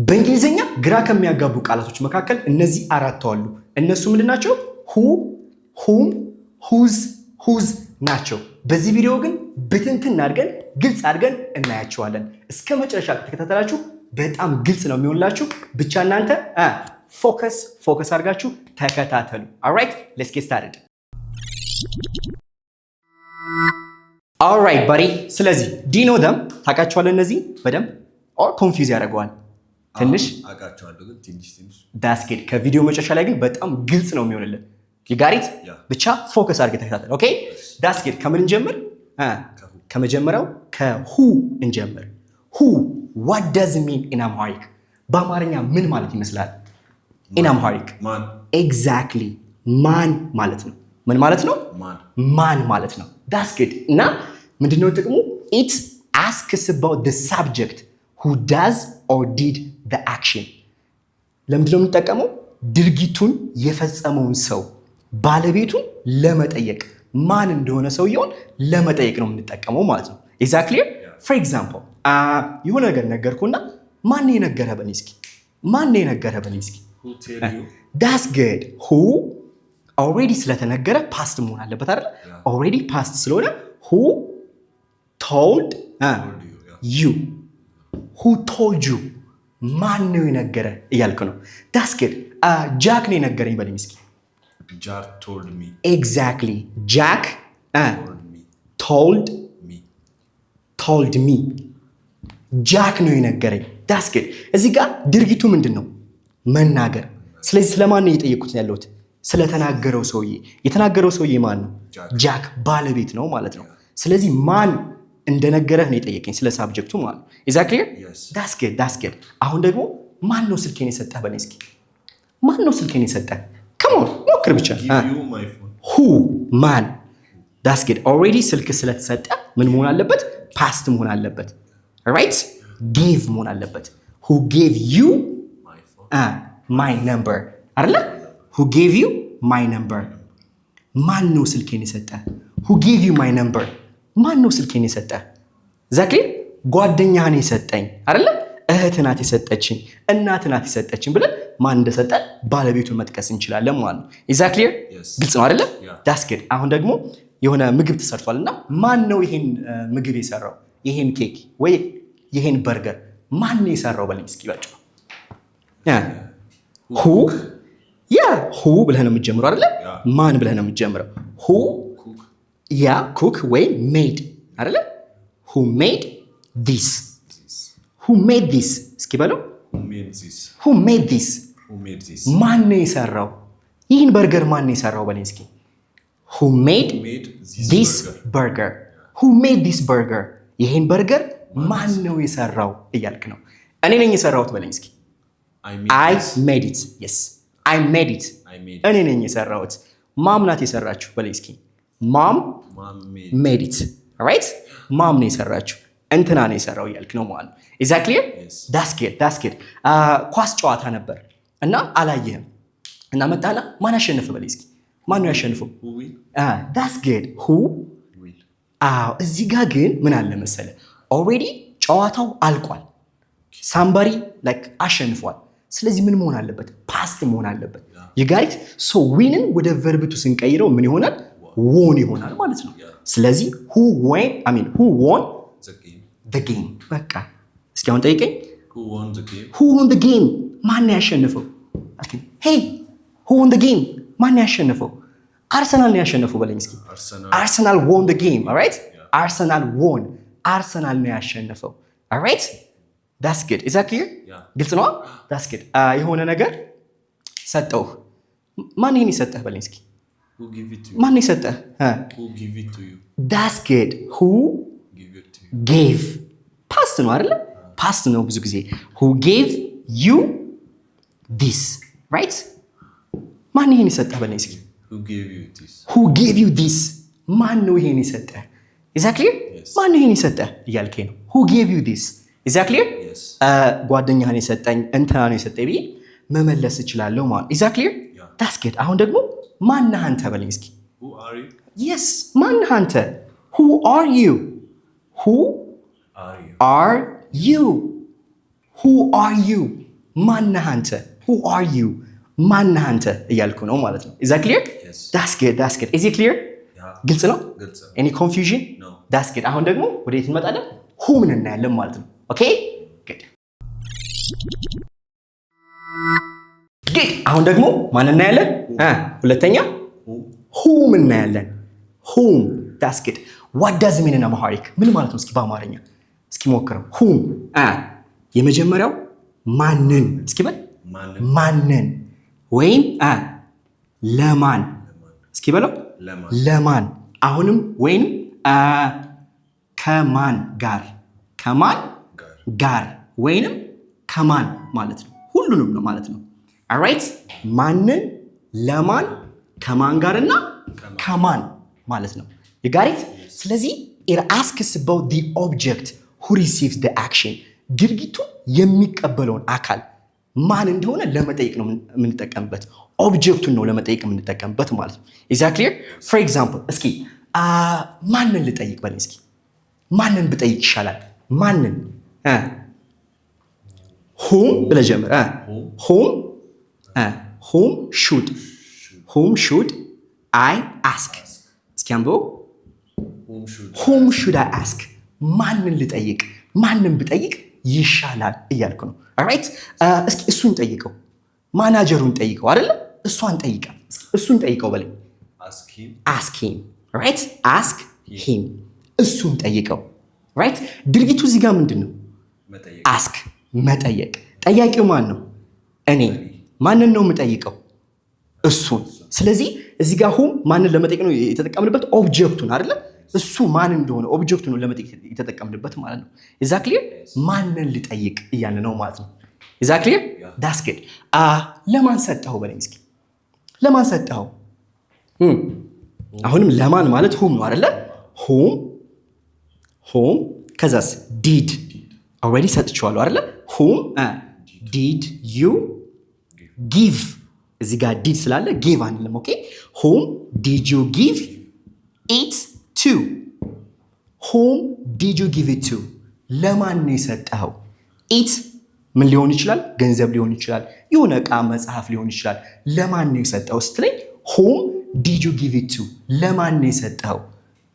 በእንግሊዘኛ ግራ ከሚያጋቡ ቃላቶች መካከል እነዚህ አራት አሉ። እነሱ ምንድናቸው? who, whom, whose ናቸው። በዚህ ቪዲዮ ግን ብትንትን አድርገን ግልጽ አድርገን እናያቸዋለን። እስከ መጨረሻ ከተከታተላችሁ በጣም ግልጽ ነው የሚሆንላችሁ። ብቻ እናንተ ፎከስ አድርጋችሁ ተከታተሉ። alright, let's get started. alright buddy፣ ስለዚህ do you know them? ታውቃቸዋለህ እነዚህ በደንብ or confuse ያደርገዋል ትንሽ? አውቃቸዋለሁ ግን ትንሽ that's good። ከቪዲዮ መጨረሻ ላይ ግን በጣም ግልጽ ነው የሚሆንልን። you got it? ብቻ ፎከስ አድርገህ ተከታተል። ኦኬ that's good። ከምን እንጀምር? ከመጀመሪያው ከwho እንጀምር። who what does it mean in Amharic? በአማርኛ ምን ማለት ይመስላል? in Amharic ማን። exactly ማን ማለት ነው። ምን ማለት ነው? ማን ማለት ነው። that's good። እና ምንድነው ጥቅሙ? it asks about the subject who does or did the action። ለምንድነው የምንጠቀመው? ድርጊቱን የፈጸመውን ሰው ባለቤቱን ለመጠየቅ ማን እንደሆነ ሰውየውን ለመጠየቅ ነው የምንጠቀመው ማለት ነው። exactly for example የሆነ ነገር ነገርኩና ማን የነገረህ በለኝ እስኪ። ማን የነገረህ በለኝ እስኪ። who tell you? that's good። who already ስለተነገረ past መሆን አለበት አይደል? already past ስለሆነ who told you። who told you ማን ነው የነገረህ እያልክ ነው። that's good። ጃክ ነው የነገረኝ በለኝ እስኪ። Jack told me። exactly Jack told me ጃክ ነው የነገረኝ። that's good። እዚህ ጋር ድርጊቱ ምንድን ነው? መናገር። ስለዚህ ስለማን ነው እየጠየኩት ያለሁት? ስለተናገረው ሰውዬ። የተናገረው ሰውዬ ማን ነው? ጃክ ባለቤት ነው ማለት ነው። ስለዚህ ማን እንደነገረህ ነው የጠየቀኝ፣ ስለ ሳብጀክቱ ማለት ነው። is that clear? that's good። አሁን ደግሞ ማን ነው ስልኬን የሰጠህ በለኝ እስኪ። ማን ነው ስልኬን የሰጠህ? come on ሞክር ብቻ። who ማን። that's good። already ስልክ ስለተሰጠ ምን መሆን አለበት? past መሆን አለበት። right? gave መሆን አለበት። who gave you my number አይደለ? who gave you my number። ማን ነው ስልኬን የሰጠህ? who gave you my number። ማን ነው ስልኬን የሰጠህ? exactly ጓደኛህን የሰጠኝ አይደለ? እህት ናት የሰጠችኝ፣ እናት ናት የሰጠችኝ ብለን ማን እንደሰጠ ባለቤቱን መጥቀስ እንችላለን ማለት ነው። exactly ግልጽ ነው አይደለ? that's good። አሁን ደግሞ የሆነ ምግብ ተሰርቷልና ማን ነው ይሄን ምግብ የሰራው? ይሄን ኬክ ወይ ይሄን በርገር ማን ነው የሰራው በለኝ እስኪ። ባጭ who ብለህ ነው የምትጀምረው አይደለ? ማን ብለህ ነው የምትጀምረው? who cook ወይ made አይደለ? who made this እስኪ በለው። who made this ማን ነው የሰራው? ይህን በርገር ማን ነው የሰራው በለኝ እስኪ። who made this burger ይህን በርገር ማን ነው የሰራው እያልክ ነው። እኔ ነኝ የሰራሁት በለኝ እስኪ። I made it። yes I made it። እኔ ነኝ የሰራሁት። ማም ናት የሰራችሁ በለኝ እስኪ። mom made it። right? ማም ነው የሰራችሁ፣ እንትና ነው የሰራው እያልክ ነው ማለት ነው። exactly that's good። ኳስ ጨዋታ ነበር እና አላየህም እና መጣና ማን አሸነፈ በለኝ እስኪ። ማን ነው ያሸነፈው? that's good who እዚህ ጋር ግን ምን አለ መሰለህ? already ጨዋታው አልቋል። somebody like አሸንፏል። ስለዚህ ምን መሆን አለበት? past መሆን አለበት። you got it? so winን ወደ verb ስንቀይረው ምን ይሆናል? won ይሆናል ማለት ነው። ስለዚህ who won the game። በቃ እስኪ አሁን ጠይቀኝ። who won the game ማን ነው ያሸነፈው? hey who won the game ማን ነው ያሸነፈው? አርሰናል ነው ያሸነፈው በለኝ እስኪ። አርሰናል won the game። alright? አርሰናል won። አርሰናል ነው ያሸነፈው። alright? that's good። is that clear? ግልጽ ነው? that's good። የሆነ ነገር ሰጠውህ። ማን ይሄን የሰጠህ በለኝ እስኪ። who give it to you? ማን የሰጠህ? who give it to you? that's good who gave past ነው አይደለ? past ነው ብዙ ጊዜ። who gave you this right? ማን ይሄን የሰጠህ በለኝ እስኪ። who gave you this ማን ነው ይሄን የሰጠህ? exactly ማን ነው ይሄን የሰጠህ እያልከኝ ነው። who gave you this exactly ጓደኛህን የሰጠኝ እንትና ነው የሰጠኝ ብዬ መመለስ እችላለሁ ማለት exactly that's good። አሁን ደግሞ ማን ነህ አንተ በለኝ እስኪ። who are you? yes ማን ነህ አንተ? who are you? who are you? who are you? ማነህ አንተ? who are you? ማነህ አንተ እያልኩ ነው ማለት ነው። is that clear? that's good is it clear? ግልጽ ነው? any confusion? that's good አሁን ደግሞ ወደ የት እንመጣለን? whom እናያለን ማለት ነው። ኦኬ good አሁን ደግሞ ማን እናያለን? ሁለተኛ whom እናያለን። whom that's good what does it mean in Amharic? ምን ማለት ነው? እስኪ በአማርኛ እስኪ ሞክረው። whom የመጀመሪያው ማንን እስኪ በል ማንን ወይም ለማን እስኪ በለው ለማን አሁንም ወይም ከማን ጋር ወይንም ከማን ማለት ነው። ሁሉንም ነው ማለት ነው። alright ማንን ለማን ከማን ጋርና ከማን ማለት ነው። you got it? ስለዚህ it asks about the object who receives the action ድርጊቱ የሚቀበለውን አካል ማን እንደሆነ ለመጠየቅ ነው የምንጠቀምበት። ኦብጀክቱን ነው ለመጠየቅ የምንጠቀምበት ማለት ነው። is that clear? for example እስኪ ማንን ልጠይቅ በል እስኪ ማንን ብጠይቅ ይሻላል? ማንን whom ብለህ ጀምር። whom should I ask? እስኪ አንብበው። whom should I ask? ማንን ልጠይቅ ማንን ብጠይቅ ይሻላል እያልኩ ነው። alright እስኪ እሱን ጠይቀው፣ ማናጀሩን ጠይቀው አይደለ? እሷን ጠይቃ እሱን ጠይቀው በለኝ። ask him right ask him እሱን ጠይቀው right ድርጊቱ እዚህ ጋር ምንድን ነው? ask መጠየቅ። ጠያቂው ማን ነው? እኔ። ማንን ነው የምጠይቀው? እሱን። ስለዚህ እዚህ ጋር whom ማንን ለመጠየቅ ነው የተጠቀምንበት? ኦብጀክቱን አይደለ? እሱ ማን እንደሆነ ኦብጀክቱ ነው ለመጠየቅ የተጠቀምንበት ማለት ነው። is that clear? ማንን ልጠይቅ እያለ ነው ማለት ነው። is that clear? that's good ለማን ሰጠኸው በለኝ እስኪ ለማን ሰጠኸው? አሁንም ለማን ማለት whom ነው አይደለ? whom ከዛስ did already ሰጥቼዋለሁ አይደለ? whom did you give እዚህ ጋር did ስላለ give አንልም። ኦኬ whom did you give it to? whom did you give it to? ለማን ነው የሰጠኸው? it ምን ሊሆን ይችላል? ገንዘብ ሊሆን ይችላል፣ የሆነ ዕቃ መጽሐፍ ሊሆን ይችላል። ለማን ነው የሰጠኸው ስትለኝ whom did you give it to? ለማን ነው የሰጠኸው?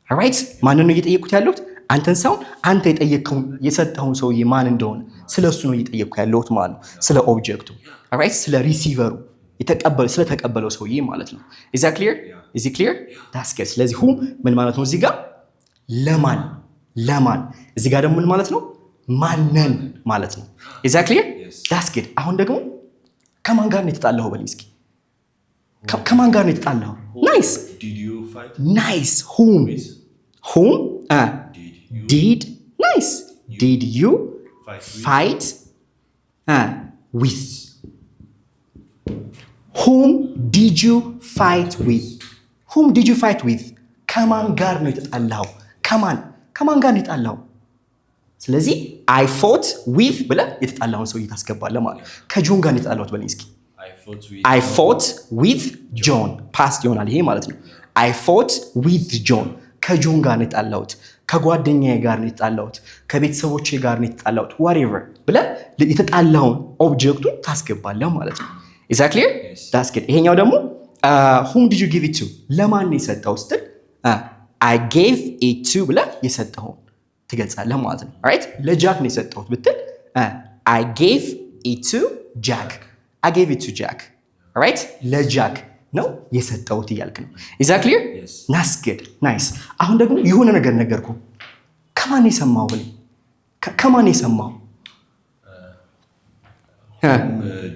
alright ማንን ነው እየጠየቅኩት ያለሁት? አንተን ሳይሆን አንተ የሰጠኸውን ሰውዬ ማን እንደሆነ ስለሱ ነው እየጠየቅኩ ያለሁት ማለት ነው። ስለ ኦብጀክቱ alright ስለ ሪሲቨሩ ስለተቀበለው ሰውዬ ማለት ነው። is that clear? is it clear? that's good ስለዚህ whom ምን ማለት ነው? እዚህ ጋር ለማን እዚህ ጋር ደግሞ ምን ማለት ነው? ማንን ማለት ነው። is that clear? that's good አሁን ደግሞ ከማን ጋር ነው የተጣላኸው በለኝ እስኪ ከማን ጋር ነው የተጣላኸው? nice whom did you fight with? whom did you fight with? ከማን ጋር ነው የተጣላኸው? ከማን ጋር ነው የተጣላኸው? ስለዚህ I fought with ብለህ የተጣላኸውን ሰውዬ ታስገባለህ ማለት ነው። ከጆን ጋር ነው የተጣላሁት በለኝ እስኪ I fought with John past ይሆናል ይሄ ማለት ነው። I fought with John ከጆን ጋር ነው የተጣላሁት፣ ከጓደኛዬ ጋር ነው የተጣላሁት፣ ከቤተሰቦቼ ጋር ነው የተጣላሁት whatever ብለህ የተጣላኸውን ኦብጀክቱን ታስገባለህ ማለት ነው። is that clear? that's good ይሄኛው ደግሞ whom did you give it to? ለማን ነው የሰጠኸው ስትል I gave it to ብለህ የሰጠኸውን ትገልጻለህ ማለት ነው። alright ለጃክ ነው የሰጠሁት ብትል I gave it to Jack alright ለጃክ ነው የሰጠሁት እያልክ ነው። is that clear? that's good nice አሁን ደግሞ የሆነ ነገር ነገርኩ። ከማን የሰማው ብለህ ከማን የሰማው?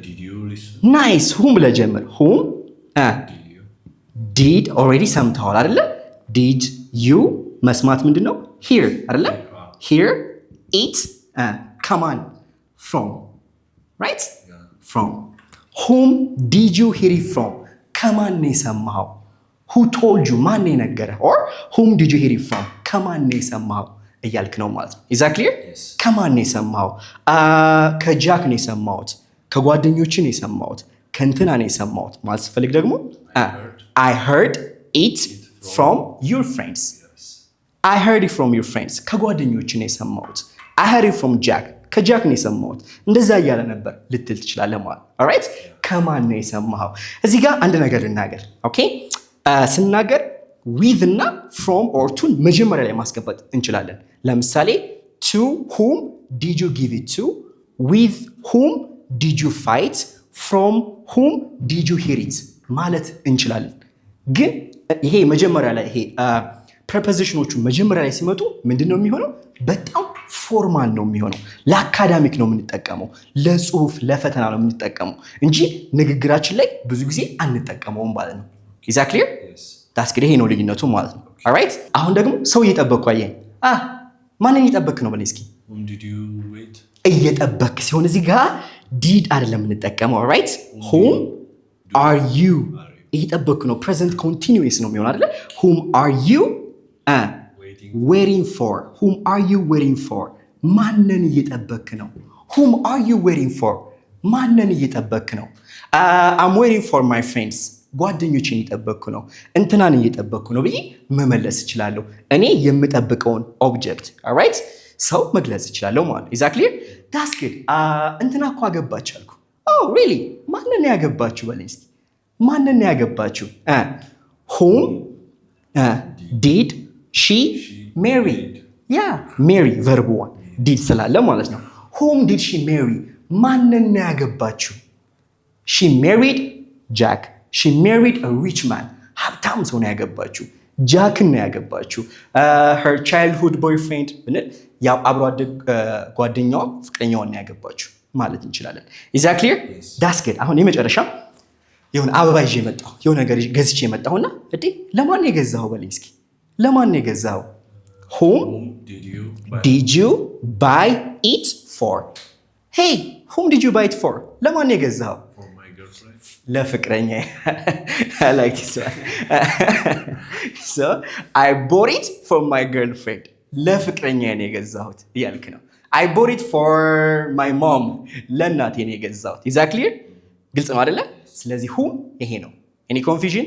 did you listen? nice whom ብለህ ጀምር። whom did already ሰምተዋል አይደለ? did you መስማት ምንድን ነው? hear አይደለ? hear it ከማን? from right? from whom did you hear it from? ከማን ነው የሰማኸው? who told you ማን ነው የነገረህ? or whom did you hear it from? ከማን ነው የሰማኸው እያልክ ነው ማለት ነው። is that clear? ከማን ነው የሰማኸው? ከጃክ ነው የሰማሁት፣ ከጓደኞች ነው የሰማሁት፣ ከእንትና ነው የሰማሁት ማለት ስፈልግ ደግሞ I heard it from your friends. I heard it from your friends ከጓደኞች ነው የሰማሁት። I heard it from Jack ከጃክ ነው የሰማሁት እንደዛ እያለ ነበር ልትል ትችላለህ ማለት ኦልራይት ከማን ነው የሰማኸው እዚህ ጋር አንድ ነገር ልናገር ኦኬ ስናገር with እና from or to መጀመሪያ ላይ ማስገባት እንችላለን ለምሳሌ to whom did you give it to with whom did you fight from whom did you hear it ማለት እንችላለን ግን ይሄ መጀመሪያ ላይ ይሄ ፕሪፖዚሽኖቹ መጀመሪያ ላይ ሲመጡ ምንድነው የሚሆነው በጣም ፎርማል ነው የሚሆነው ለአካዳሚክ ነው የምንጠቀመው ለጽሁፍ ለፈተና ነው የምንጠቀመው እንጂ ንግግራችን ላይ ብዙ ጊዜ አንጠቀመውም ማለት ነው is that clear ታስክሪ ይሄ ነው ልዩነቱ ማለት ነው alright አሁን ደግሞ ሰው እየጠበቅኩ አየኝ ማንን እየጠበቅክ ነው በለኝ እስኪ whom did you wait እየጠበቅክ ሲሆን እዚህ ጋር did አይደለም የምንጠቀመው alright whom are you እየጠበቅክ ነው present continuous ነው የሚሆነው አይደለ whom are you waiting for whom are you waiting for ማንን እየጠበቅክ ነው whom are you waiting for ማንን እየጠበቅክ ነው I'm waiting for my friends ጓደኞችን እየጠበቅኩ ነው እንትናን እየጠበቅኩ ነው ብዬ መመለስ እችላለሁ እኔ የምጠብቀውን ኦብጀክት alright ሰው መግለጽ እችላለሁ ማለት exactly that's good እንትና እኮ አገባች አልኩ oh really ማንን ያገባችሁ በለኝ እስኪ ማንን ያገባችሁ whom did she marry yeah marry verb 1 did ስላለ ማለት ነው whom did she marry ማንን ያገባችሁ she married Jack she married a rich man ሀብታም ሰው ነው ያገባችሁ ጃክን ነው ያገባችሁ her childhood boyfriend ያው አብሮ አደግ ጓደኛዋ ፍቅረኛዋን ነው ያገባችሁ ማለት እንችላለን is that clear yes. that's good አሁን የመጨረሻ የሆነ አበባ ይዤ መጣሁ የሆነ ነገር ገዝቼ መጣሁና እዴ ለማን ነው የገዛኸው በለኝ እስኪ ለማን ነው የገዛኸው whom did you buy it for hey whom did you buy it for ለማን ነው የገዛኸው ለፍቅረኛ I like this one so I bought it for my girlfriend ለፍቅረኛ ነው የገዛሁት እያልክ ነው I bought it for my mom ለእናቴ ነው የገዛሁት is that clear ግልጽ ነው አይደለ ስለዚህ whom ይሄ ነው any confusion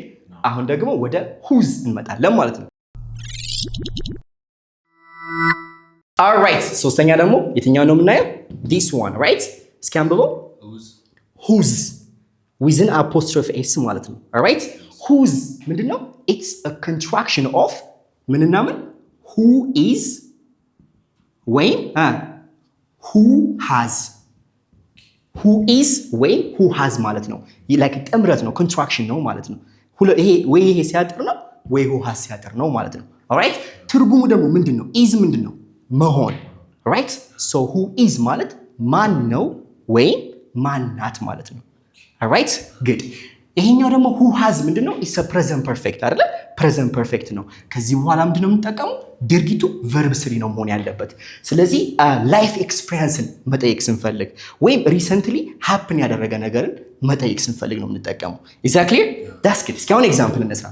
አሁን ደግሞ ወደ whose እንመጣለን ማለት ነው alright ሶስተኛ ደግሞ የትኛው ነው የምናየው this one right እስኪ አንብበው whose with an apostrophe s ማለት ነው alright whose ምንድነው it's a contraction of ምንና ምን who is ወይም who has who is ወይም who has ማለት ነው like ጥምረት ነው contraction ነው ማለት ነው ይሄ ወይ ይሄ ሲያጥር ነው ወይ who has ሲያጥር ነው ማለት ነው alright ትርጉሙ ደግሞ ምንድነው is ምንድነው መሆን right so who is ማለት ማን ነው ወይም ማን ናት ማለት ነው alright good ይሄኛው ደግሞ who has ምንድነው is a present perfect አይደለ present perfect ነው ከዚህ በኋላ ምንድነው የምንጠቀመው ድርጊቱ verb 3 ነው መሆን ያለበት ስለዚህ life experienceን መጠየቅ ስንፈልግ ወይም recently happen ያደረገ ነገርን መጠየቅ ስንፈልግ ነው የምንጠቀመው is that clear that's good እስኪ አሁን ኤግዛምፕል እንስራ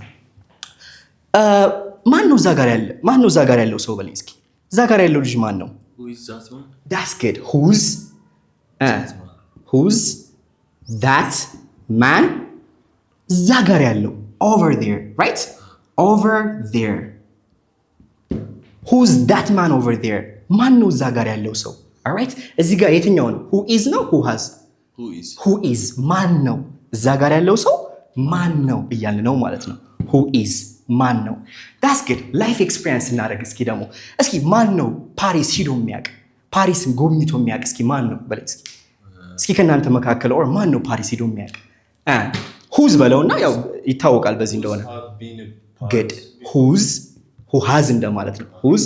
ማን ነው እዛ ጋር ያለው ሰው በለኝ እስኪ እዛ ጋር ያለው ልጅ ማን ነው who is that one that's good who's that man እዛ ጋር ያለው over there right over there who's that man over there ማን ነው እዛ ጋር ያለው ሰው alright እዚህ ጋር የትኛው ነው who is ነው who has who is ማን ነው እዛ ጋር ያለው ሰው ማን ነው እያልን ነው ማለት ነው who is ማን ነው that's good life experience እናደርግ እስኪ ደግሞ እስኪ ማን ነው ፓሪስ ሄዶ የሚያውቅ ፓሪስን ጎብኝቶ የሚያውቅ እስኪ ማን ነው በለኝ እስኪ ከእናንተ መካከል or ማን ነው ፓሪስ ሄዶ የሚያውቅ who's በለውና ያው ይታወቃል በዚህ እንደሆነ good who has እንደማለት ነው who's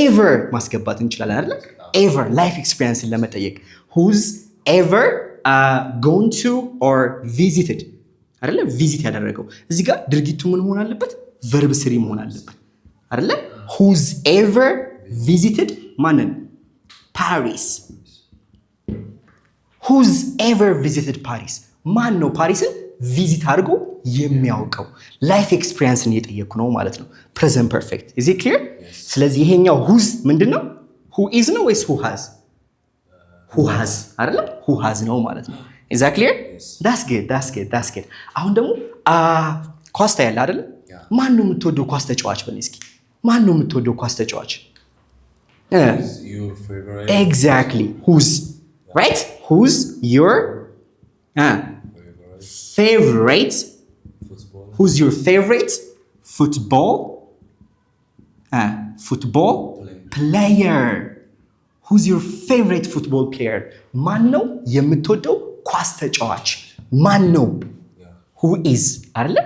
ever ማስገባት እንችላለን አይደል ever life experience ለመጠየቅ who's ever gone to or visited አይደል visit ያደረገው እዚህ ጋር ድርጊቱ ምን መሆን አለበት verb 3 መሆን አለበት አይደል who's ever visited ማንን Paris who's ever visited Paris ማን ነው ፓሪስን ቪዚት አድርጎ የሚያውቀው ላይፍ ኤክስፒሪየንስን እየጠየኩ ነው ማለት ነው present perfect is it clear ስለዚህ ይሄኛው who's ምንድነው who is ነው ወይስ who has አይደል who has ነው ማለት ነው is that clear that's good አሁን ደግሞ ኳስ ታያለ አይደል ማን ነው የምትወደው ኳስ ተጫዋች በለኝ እስኪ ማን ነው የምትወደው ኳስ ተጫዋች Who's your favorite? Exactly. Who's, right? Who's your favorite football? Who's your favorite football player? Who's your favorite football player? ማን ነው የምትወደው ኳስ ተጫዋች? ማን ነው? Who is አይደለ?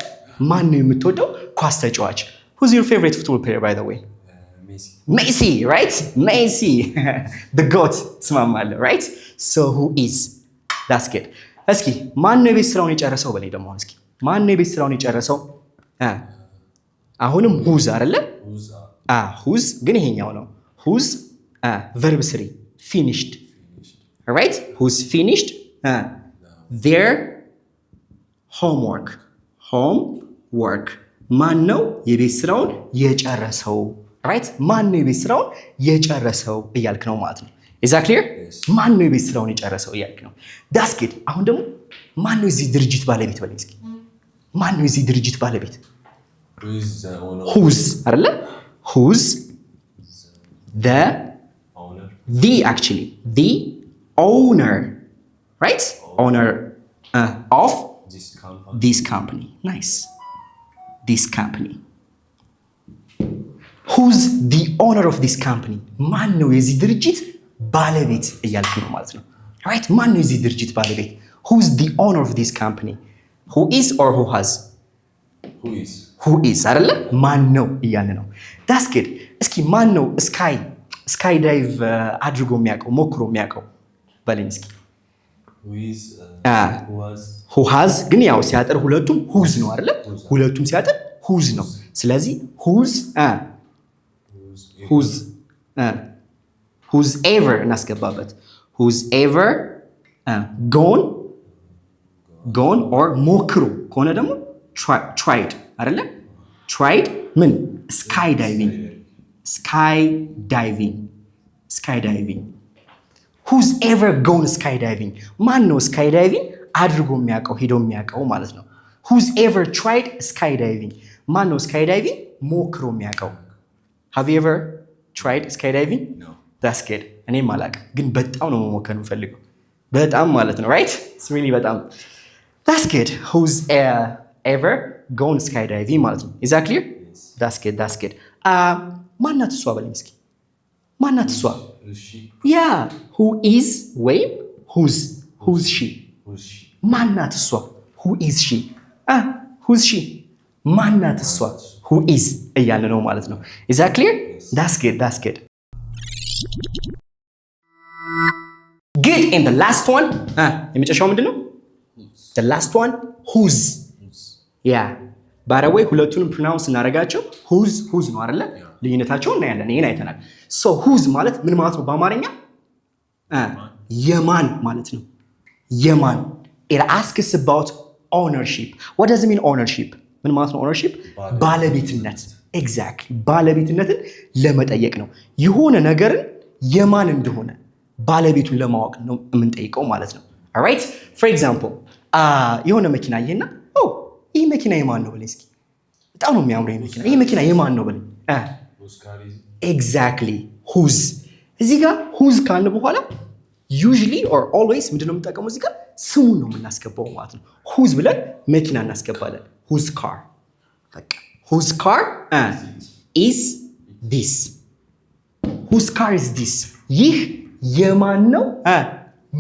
ማን ነው የምትወደው ኳስ ተጫዋች? Who's your favorite football player by the way? Messi, right? Messi. The GOAT ስማማለሁ, right? So who is? That's good. እስኪ ማን ነው የቤት ስራውን የጨረሰው በለኝ ደግሞ እስኪ ማን ነው የቤት ስራውን የጨረሰው? አሁንም who's አይደለ? who's ግን ይሄኛው ነው who's verb 3 finished. Alright? Who's finished their homework. ማን ነው የቤት ስራውን የጨረሰው? Right? ማን ነው የቤት ስራውን የጨረሰው እያልክ ነው ማለት ነው። Is that clear? Yes. ማን ነው የቤት ስራውን የጨረሰው እያልክ ነው። That's good. አሁን ደግሞ ማን ነው የዚህ ድርጅት ባለቤት በለኝ እስኪ ማን ነው የዚህ ድርጅት ባለቤት? Who's አይደለ? Who's the actually the owner, right? Owner of this company. Nice. This company. Who's the owner of this company? ማን ነው የዚህ ድርጅት ባለቤት እያልክ ነው ማለት ነው። Right? ማን ነው የዚህ ድርጅት ባለቤት? Who's the owner of this company? Who is or who has? Who is አይደለ? ማን ነው እያለ ነው። That's good. እስኪ ማን ነው ስካይ ዳይቭ አድርጎ የሚያውቀው ሞክሮ የሚያውቀው በለኝ እስኪ። who has ግን ያው ሲያጠር ሁለቱም who's ነው አይደለ? ሁለቱም ሲያጠር who's ነው። ስለዚህ who's ever እናስገባበት who's ever gone or ሞክሮ ከሆነ ደግሞ tried አይደለ? tried ምን skydiving. Who's ever gone skydiving? ማን ነው skydiving አድርጎ የሚያውቀው ሄዶ የሚያውቀው ማለት ነው። Who's ever tried skydiving? ማን ነው skydiving ሞክሮ የሚያውቀው? Have you ever tried skydiving? No. That's good. እኔም አላውቅም ግን በጣም ነው መሞከር የምፈልገው በጣም ማለት ነው። Right? It's really በጣም That's good. Who's ever gone skydiving ማለት ነው። Is that clear? Yes. That's good. ማናት እሷ በለኝ እስኪ ማናት እሷ? Yeah. Who is ወይም who's she? ማናት እሷ? Who is she? Who's she? ማናት እሷ? Who is እያለ ነው ማለት ነው። Is that clear? Yes. That's good. Good. And the last one የመጨረሻው ምንድን ነው? The last one who's. Yeah. By the way ሁለቱንም ፕሮናውንስ እናደርጋቸው who's ነው አይደለ? ልዩነታቸውን እናያለን። ይሄን አይተናል። So who's ማለት ምን ማለት ነው በአማርኛ? የማን ማለት ነው። የማን It asks about ownership. What does it mean ownership? ምን ማለት ነው ownership? ባለቤትነት። Exactly. ባለቤትነትን ለመጠየቅ ነው። የሆነ ነገርን የማን እንደሆነ ባለቤቱን ለማወቅ ነው የምንጠይቀው ማለት ነው። Alright? For example, የሆነ መኪና አየና ይህ መኪና የማን ነው በለኝ እስኪ። በጣም ነው የሚያምረው ይህ መኪና። ይህ መኪና የማን ነው በለኝ። Exactly. Who's እዚህ ጋር who's ካልን በኋላ usually or always ምንድን ነው የምንጠቀመው እዚህ ጋር ስሙን ነው የምናስገባው ማለት ነው። who's ብለን መኪና እናስገባለን። whose car በቃ whose car is this? whose car is this? ይህ የማን ነው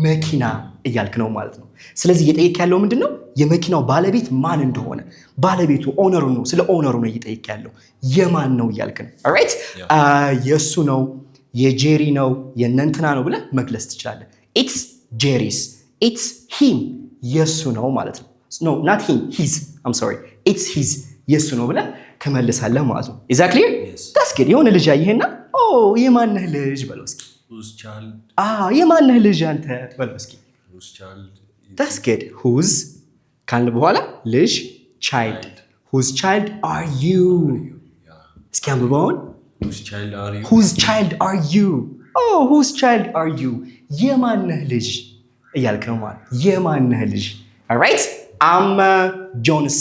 መኪና እያልክ ነው ማለት ነው። ስለዚህ እየጠየቅ ያለው ምንድን ነው? የመኪናው ባለቤት ማን እንደሆነ ባለቤቱ ኦነሩ ነው። ስለ ኦነሩ ነው እየጠየቅ ያለው የማን ነው እያልክ ነው። ኦልራይት የእሱ ነው የጄሪ ነው የእነንትና ነው ብለህ መግለጽ ትችላለህ። ኢትስ ጄሪስ ኢትስ ሂም የእሱ ነው ማለት ነው። ኖ ናት ሂም ሂዝ አም ሶሪ ኢትስ ሂዝ የእሱ ነው ብለህ ትመልሳለህ ማለት ነው። ኢዝ ዛት ክሊር? ዳትስ ጉድ። የሆነ ልጅ አየህና የማንህ ልጅ በለው እስኪ። የማንህ ልጅ አንተ በለው እስኪ። ዳትስ ጉድ። ሁዝ ካልን በኋላ ልጅ ቻይልድ። ሁዝ ቻይልድ አር ዩ? እስኪ አንብበውን። Whose child are you? Whose child are you? የማንህ ልጅ እያልክ ነው ማለት የማንህ ልጅ። Alright? I'm John's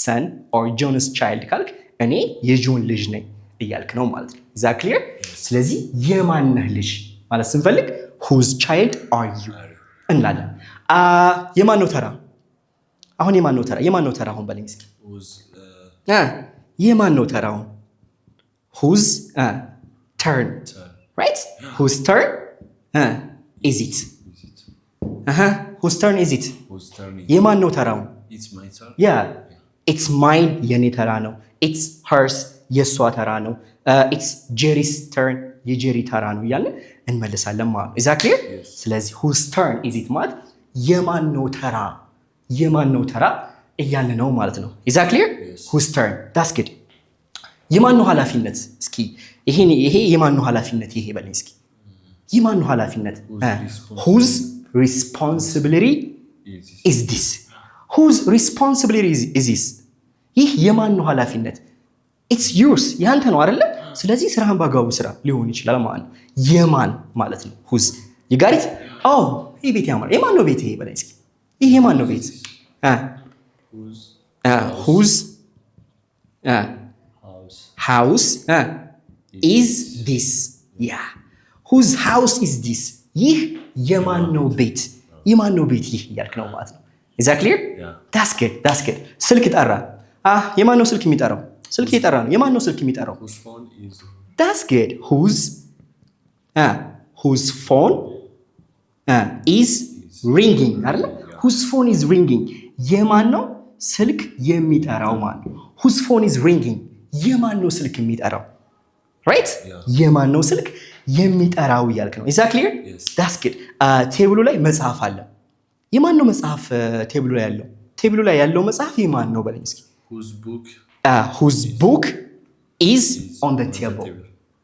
son or John's child ካልክ እኔ የጆን ልጅ ነኝ። እያልክ ነው ማለት ነው። ኢዝ ዛት ክሊር? ስለዚህ የማነህ ልጅ ማለት ስንፈልግ whose child are you እንላለን። የማን ነው ተራ? አሁን የማን ነው ተራ? የማን ነው ተራ? አሁን በለኝ እስኪ የማን ነው ተራ? አሁን whose turn right? whose turn is it? whose turn is it? የማን ነው ተራው? It's my turn. Yeah, it's mine የኔ ተራ ነው። it's hers የሷ ተራ ነው። it's Jerry's turn የጄሪ ተራ ነው እያልን እንመልሳለን ማለት ነው። is that clear? ስለዚህ whose turn is it ማለት የማን ነው ተራ የማን ነው ተራ እያልን ነው ማለት ነው። is that clear? whose turn that's good። የማን ነው ኃላፊነት? እስኪ ይሄ የማን ነው ኃላፊነት? ይሄ በለኝ እስኪ የማን ነው ኃላፊነት? whose responsibility is this? whose responsibility is this? ይህ የማን ነው ኃላፊነት? it's yours ያንተ ነው አይደለ? ስለዚህ ስራህን በአግባቡ ስራ ሊሆን ይችላል ማለት ነው። የማን ማለት ነው whose you got it? ይሄ ቤት ያማል። የማን ነው ቤት? ይሄ በለኝ እስኪ ይሄ የማን ነው ቤት? whose house is this? yeah, whose house is this? ይህ የማን ነው ቤት? የማን ነው ቤት ይህ እያልክ ነው ማለት ነው። is that clear? that's good። ስልክ ጠራ። የማን ነው ስልክ የሚጠራው? ስልክ እየጠራ ነው። የማን ነው ስልክ የሚጠራው? Whose phone is? that's good። whose phone is ringing አይደል? whose phone is ringing የማን ነው ስልክ የሚጠራው ማለት ነው። whose phone is ringing የማን ነው ስልክ የሚጠራው? right? የማን ነው ስልክ የሚጠራው እያልክ ነው። is that clear? that's good። ቴብሉ ላይ መጽሐፍ አለ። የማን ነው መጽሐፍ ቴብሉ ላይ ያለው? ቴብሉ ላይ ያለው መጽሐፍ የማን ነው በለኝ እስኪ። whose book is on the table?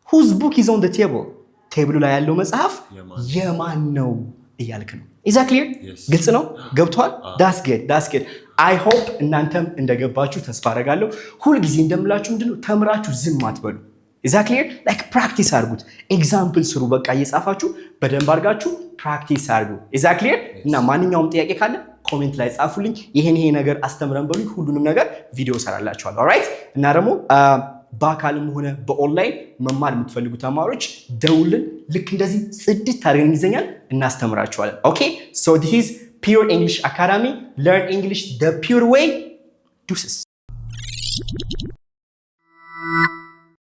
whose book is on the table? ቴብሉ ላይ ያለው መጽሐፍ የማን ነው እያልክ ነው። is that clear? ግልጽ ነው? ገብቷል? that's good። I hope እናንተም እንደገባችሁ ተስፋ አደርጋለሁ። ሁልጊዜ እንደምላችሁ ምንድነው ተምራችሁ ዝም አትበሉ። is that clear? like practice አድርጉት። ኤግዛምፕል ስሩ። በቃ እየጻፋችሁ በደንብ አድርጋችሁ ፕራክቲስ አድርጉ። is that clear? እና ማንኛውም ጥያቄ ካለ ኮሜንት ላይ ጻፉልኝ። ይሄ ነገር አስተምረን በሉኝ። ሁሉንም ነገር ቪዲዮ ሰራላችኋለሁ። ኦልራይት። እና ደግሞ በአካልም ሆነ በኦንላይን መማር የምትፈልጉ ተማሪዎች ደውልን። ልክ እንደዚህ ጽድት አድርገን እንግሊዝኛን እናስተምራችኋለን። ኦኬ so this is Pure English Academy. Learn English the pure way. Deuces.